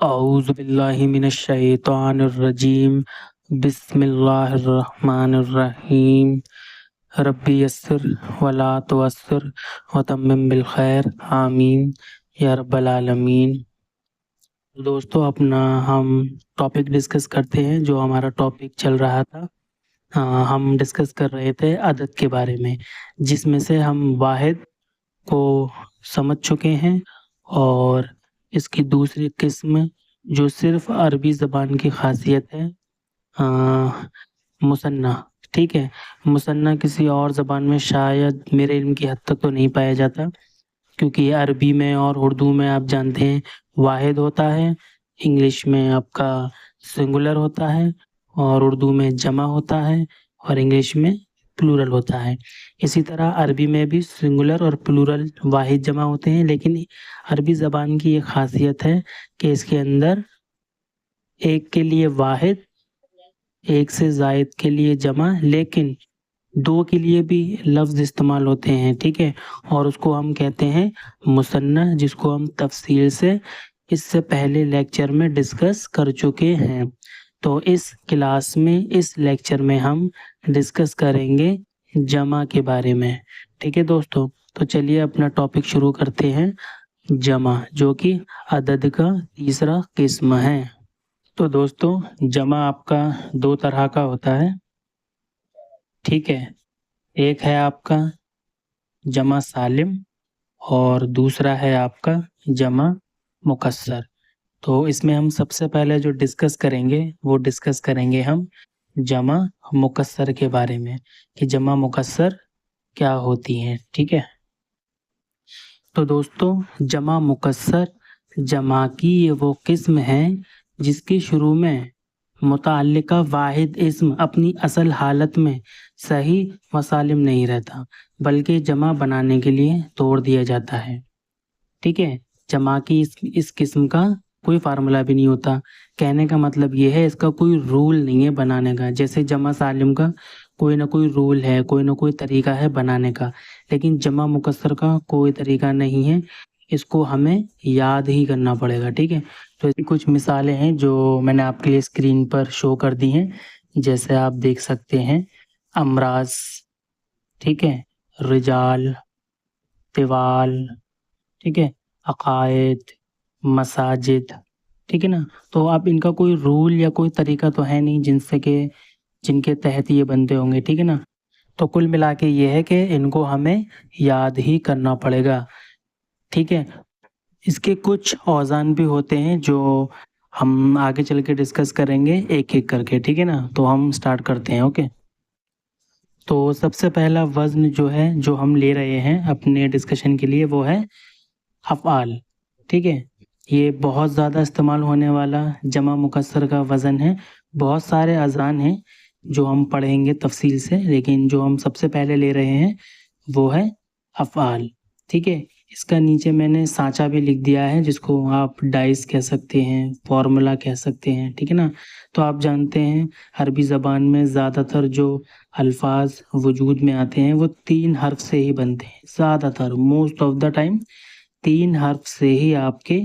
اعوذ باللہ من الشیطان الرجیم بسم اللہ الرحمن الرحیم ربی یسر ولا تعسر وتمم بالخیر آمین یا رب العالمین۔ دوستو ہم ٹاپک ڈسکس کرتے ہیں۔ جو ہمارا ٹاپک چل رہا تھا، ہم ڈسکس کر رہے تھے عدد کے بارے میں، جس میں سے ہم واحد کو سمجھ چکے ہیں اور اس کی دوسری قسم جو صرف عربی زبان کی خاصیت ہے، مثنیٰ۔ ٹھیک ہے، مثنیٰ کسی اور زبان میں شاید میرے علم کی حد تک تو نہیں پایا جاتا، کیونکہ یہ عربی میں اور اردو میں آپ جانتے ہیں واحد ہوتا ہے، انگلش میں آپ کا سنگولر ہوتا ہے، اور اردو میں جمع ہوتا ہے، اور انگلش میں پلورل ہوتا ہے۔ اسی طرح عربی میں بھی سنگولر اور پلورل واحد جمع ہوتے ہیں، لیکن عربی زبان کی یہ خاصیت ہے کہ اس کے اندر ایک کے لیے واحد، ایک سے زائد کے لیے جمع، لیکن دو کے لیے بھی لفظ استعمال ہوتے ہیں۔ ٹھیک ہے، اور اس کو ہم کہتے ہیں مثنیٰ، جس کو ہم تفصیل سے اس سے پہلے لیکچر میں ڈسکس کر چکے ہیں۔ تو اس کلاس میں، اس لیکچر میں ہم ڈسکس کریں گے جمع کے بارے میں۔ ٹھیک ہے دوستو، تو چلیے اپنا ٹاپک شروع کرتے ہیں۔ جمع، جو کہ عدد کا تیسرا قسم ہے۔ تو دوستو، جمع آپ کا دو طرح کا ہوتا ہے۔ ٹھیک ہے، ایک ہے آپ کا جمع سالم اور دوسرا ہے آپ کا جمع مکسر۔ تو اس میں ہم سب سے پہلے جو ڈسکس کریں گے وہ ڈسکس کریں گے ہم جمع مکسر کے بارے میں، کہ جمع مکسر کیا ہوتی ہیں۔ ٹھیک ہے، تو دوستو، جمع مکسر جمع کی یہ وہ قسم ہے جس کی شروع میں متعلقہ واحد اسم اپنی اصل حالت میں صحیح و سالم نہیں رہتا، بلکہ جمع بنانے کے لیے توڑ دیا جاتا ہے۔ ٹھیک ہے، جمع کی اس قسم کا کوئی فارمولا بھی نہیں ہوتا۔ کہنے کا مطلب یہ ہے، اس کا کوئی رول نہیں ہے بنانے کا۔ جیسے جمع سالم کا کوئی نہ کوئی رول ہے، کوئی نہ کوئی طریقہ ہے بنانے کا، لیکن جمع مکسر کا کوئی طریقہ نہیں ہے، اس کو ہمیں یاد ہی کرنا پڑے گا۔ ٹھیک ہے، تو کچھ مثالیں ہیں جو میں نے آپ کے لیے اسکرین پر شو کر دی ہیں، جیسے آپ دیکھ سکتے ہیں: امراض، ٹھیک ہے، رجال، طوال، ٹھیک ہے، عقائد، مساجد۔ ٹھیک ہے نا، تو اب ان کا کوئی رول یا کوئی طریقہ تو ہے نہیں جن کے تحت یہ بنتے ہوں گے۔ ٹھیک ہے نا، تو کل ملا کے یہ ہے کہ ان کو ہمیں یاد ہی کرنا پڑے گا۔ ٹھیک ہے، اس کے کچھ اوزان بھی ہوتے ہیں جو ہم آگے چل کے ڈسکس کریں گے ایک ایک کر کے۔ ٹھیک ہے نا، تو ہم سٹارٹ کرتے ہیں۔ اوکے، تو سب سے پہلا وزن جو ہے، جو ہم لے رہے ہیں اپنے ڈسکشن کے لیے، وہ ہے افعال۔ ٹھیک ہے، یہ بہت زیادہ استعمال ہونے والا جمع مکسر کا وزن ہے۔ بہت سارے اوزان ہیں جو ہم پڑھیں گے تفصیل سے، لیکن جو ہم سب سے پہلے لے رہے ہیں وہ ہے افعال۔ ٹھیک ہے، اس کا نیچے میں نے سانچہ بھی لکھ دیا ہے، جس کو آپ ڈائس کہہ سکتے ہیں، فارمولا کہہ سکتے ہیں۔ ٹھیک ہے نا، تو آپ جانتے ہیں عربی زبان میں زیادہ تر جو الفاظ وجود میں آتے ہیں وہ 3 حرف سے ہی بنتے ہیں۔ زیادہ تر، موسٹ آف دا ٹائم 3 حرف سے ہی آپ کے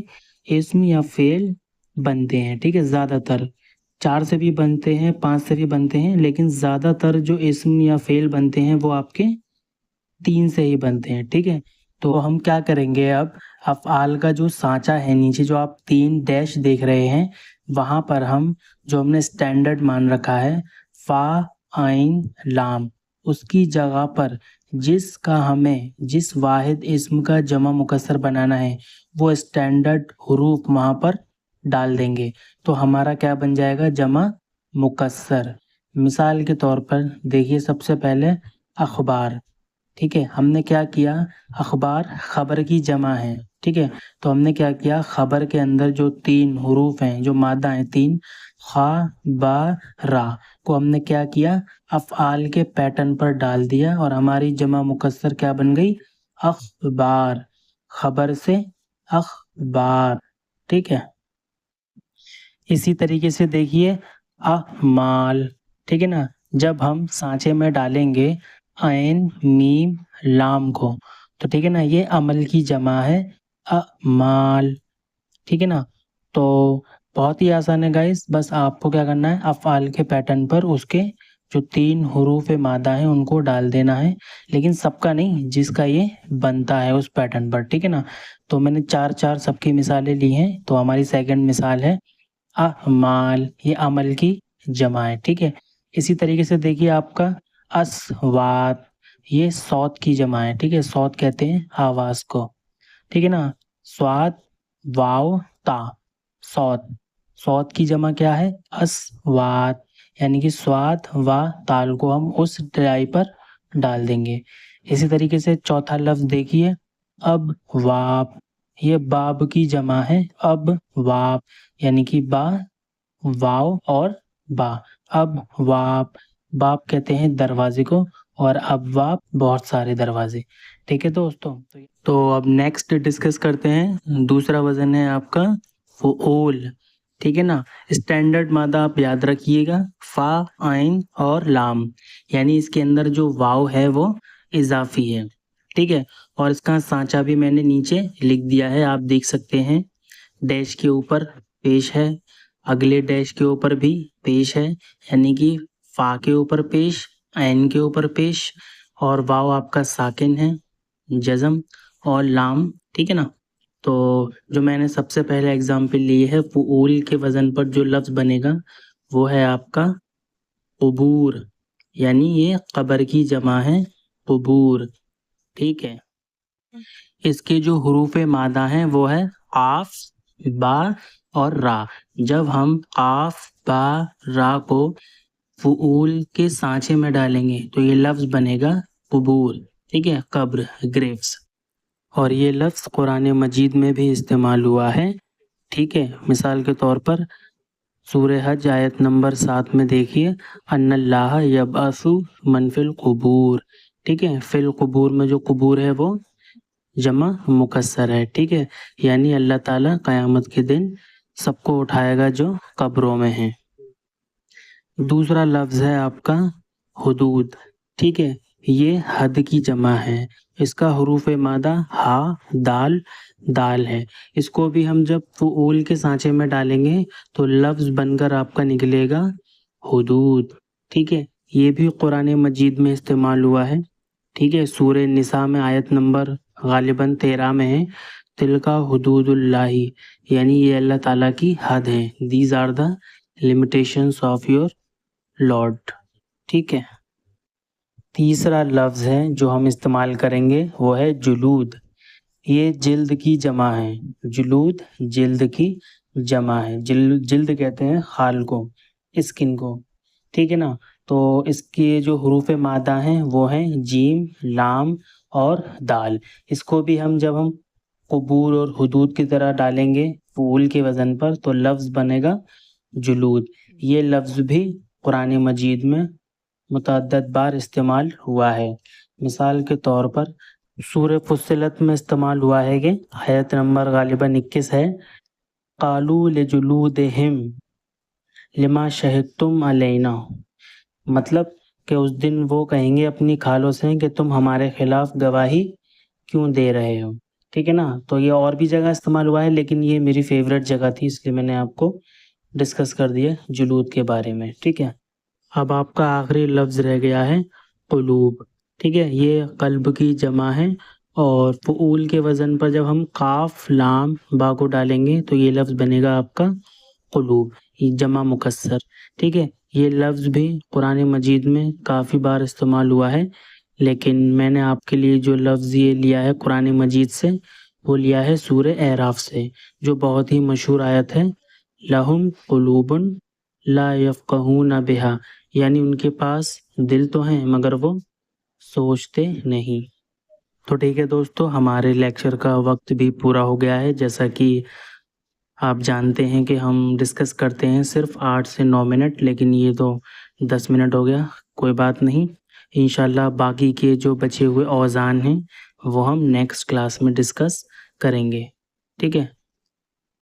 اسم یا فعل بنتے ہیں۔ ٹھیک ہے، زیادہ تر 4 سے بھی بنتے ہیں، 5 سے بھی بنتے ہیں، لیکن زیادہ تر جو اسم یا فعل بنتے ہیں وہ آپ کے 3 سے ہی بنتے ہیں۔ ٹھیک ہے، تو ہم کیا کریں گے، اب افعال کا جو سانچہ ہے، نیچے جو آپ 3 ڈیش دیکھ رہے ہیں، وہاں پر جو ہم نے اسٹینڈرڈ مان رکھا ہے فا، عین، لام، اس کی جگہ پر جس واحد اسم کا جمع مکسر بنانا ہے وہ اسٹینڈرڈ حروف وہاں پر ڈال دیں گے، تو ہمارا کیا بن جائے گا، جمع مکسر۔ مثال کے طور پر دیکھیے، سب سے پہلے اخبار۔ ٹھیک ہے، ہم نے کیا کیا، اخبار خبر کی جمع ہے۔ ٹھیک ہے، تو ہم نے کیا کیا، خبر کے اندر جو 3 حروف ہیں، جو مادہ ہیں 3، خا، با، را، کو ہم نے کیا کیا، افعال کے پیٹرن پر ڈال دیا، اور ہماری جمع مکسر کیا بن گئی، اخبار۔ خبر سے اخبار۔ ٹھیک ہے، اسی طریقے سے دیکھیے اعمال۔ ٹھیک ہے نا، جب ہم سانچے میں ڈالیں گے عین، میم، لام کو، تو ٹھیک ہے نا، یہ عمل کی جمع ہے اعمال۔ ٹھیک ہے نا، تو بہت ہی آسان ہے گائز، بس آپ کو کیا کرنا ہے، افعال کے پیٹرن پر اس کے جو 3 حروف مادہ ہیں ان کو ڈال دینا ہے، لیکن سب کا نہیں، جس کا یہ بنتا ہے اس پیٹرن پر، ٹھیک ہے نا۔ تو میں نے 4 سب کی مثالیں لی ہیں، تو ہماری سیکنڈ مثال ہے اعمال، یہ عمل کی جمع ہے، ٹھیک ہے۔ اسی طریقے سے دیکھیے آپ کا اصوات، یہ صوت کی جمع ہے، ٹھیک ہے، صوت کہتے ہیں آواز کو، ٹھیک ہے نا۔ صاد واو تا، صوت، صوت کی جمع کیا ہے، اصوات، یعنی کہ صاد و تال کو ہم اس ٹلائی پر ڈال دیں گے۔ اسی طریقے سے چوتھا لفظ دیکھیے اب واب، یہ باب کی جمع ہے، اب واب، یعنی کہ با، واو اور با، اب واب، باب کہتے ہیں دروازے کو، اور ابواب بہت سارے دروازے، ٹھیک ہے دوستوں۔ تو اب نیکسٹ ڈسکس کرتے ہیں، دوسرا وزن ہے آپ کا فعول، ٹھیک ہے نا۔ اسٹینڈرڈ مادہ آپ یاد رکھیے گا، فا، عین اور لام، یعنی اس کے اندر جو واو ہے وہ اضافی ہے، ٹھیک ہے، اور اس کا سانچہ بھی میں نے نیچے لکھ دیا ہے، آپ دیکھ سکتے ہیں، ڈیش کے اوپر پیش ہے، اگلے ڈیش کے اوپر بھی پیش ہے، یعنی کہ فا کے اوپر پیش، عین کے اوپر پیش، اور واو آپ کا ساکن ہے، جزم، اور لام، ٹھیک ہے نا۔ تو جو میں نے سب سے پہلے اگزامپل لی ہے فعول کے وزن پر جو لفظ بنے گا وہ ہے آپ کا قبور، یعنی یہ قبر کی جمع ہے، قبور، ٹھیک ہے۔ اس کے جو حروف مادہ ہیں وہ ہے قاف، با اور را۔ جب ہم قاف، با، را کو فعول کے سانچے میں ڈالیں گے تو یہ لفظ بنے گا قبور، ٹھیک ہے، قبر، گریوس، اور یہ لفظ قرآن مجید میں بھی استعمال ہوا ہے، ٹھیک ہے۔ مثال کے طور پر سورہ حج آیت نمبر 7 میں دیکھیے، ان اللہ یبعث من فی القبور، ٹھیک ہے، فی القبور میں جو قبور ہے وہ جمع مکسر ہے، ٹھیک ہے، یعنی اللہ تعالیٰ قیامت کے دن سب کو اٹھائے گا جو قبروں میں ہیں۔ دوسرا لفظ ہے آپ کا حدود، ٹھیک ہے، یہ حد کی جمع ہے، اس کا حروف مادہ ہا، دال، دال ہے۔ اس کو بھی ہم جب فعول کے سانچے میں ڈالیں گے تو لفظ بن کر آپ کا نکلے گا حدود، ٹھیک ہے، یہ بھی قرآن مجید میں استعمال ہوا ہے، ٹھیک ہے۔ سورہ نساء میں آیت نمبر غالباً 13 میں ہے، تلکا حدود اللہ، یعنی یہ اللہ تعالیٰ کی حد ہیں، these are the limitations of your Lord, ٹھیک ہے۔ تیسرا لفظ ہے جو ہم استعمال کریں گے وہ ہے جلود، یہ جلد کی جمع ہے، جلود جلد کی جمع ہے، جلد کہتے ہیں خال کو، اسکن کو، ٹھیک ہے نا۔ تو اس کے جو حروف مادہ ہیں وہ ہیں جیم، لام اور دال۔ اس کو بھی جب ہم قبور اور حدود کی طرح ڈالیں گے فعول کے وزن پر تو لفظ بنے گا جلود۔ یہ لفظ بھی قرآن مجید میں متعدد بار استعمال ہوا ہے، مثال کے طور پر سورہ فصلت میں استعمال ہوا ہے کہ آیت نمبر غالباً 21 ہے، قالوا لجلودہم لما شہدتم علینا، مطلب کہ اس دن وہ کہیں گے اپنی کھالوں سے کہ تم ہمارے خلاف گواہی کیوں دے رہے ہو، ٹھیک ہے نا۔ تو یہ اور بھی جگہ استعمال ہوا ہے لیکن یہ میری فیوریٹ جگہ تھی اس لیے میں نے آپ کو ڈسکس کر دیا جلود کے بارے میں، ٹھیک ہے۔ اب آپ کا آخری لفظ رہ گیا ہے قلوب، ٹھیک ہے، یہ قلب کی جمع ہے، اور فعول کے وزن پر جب ہم قاف، لام، با کو ڈالیں گے تو یہ لفظ بنے گا آپ کا قلوب، یہ جمع مکسر، ٹھیک ہے۔ یہ لفظ بھی قرآن مجید میں کافی بار استعمال ہوا ہے، لیکن میں نے آپ کے لیے جو لفظ یہ لیا ہے قرآن مجید سے وہ لیا ہے سورہ اعراف سے، جو بہت ہی مشہور آیت ہے، لہم قلوب لا یفقہون بہا، یعنی ان کے پاس دل تو ہیں مگر وہ سوچتے نہیں۔ تو ٹھیک ہے دوستو، ہمارے لیکچر کا وقت بھی پورا ہو گیا ہے، جیسا کہ آپ جانتے ہیں کہ ہم ڈسکس کرتے ہیں صرف 8 سے 9 منٹ، لیکن یہ تو 10 منٹ ہو گیا، کوئی بات نہیں، انشاءاللہ باقی کے جو بچے ہوئے اوزان ہیں وہ ہم نیکسٹ کلاس میں ڈسکس کریں گے، ٹھیک ہے۔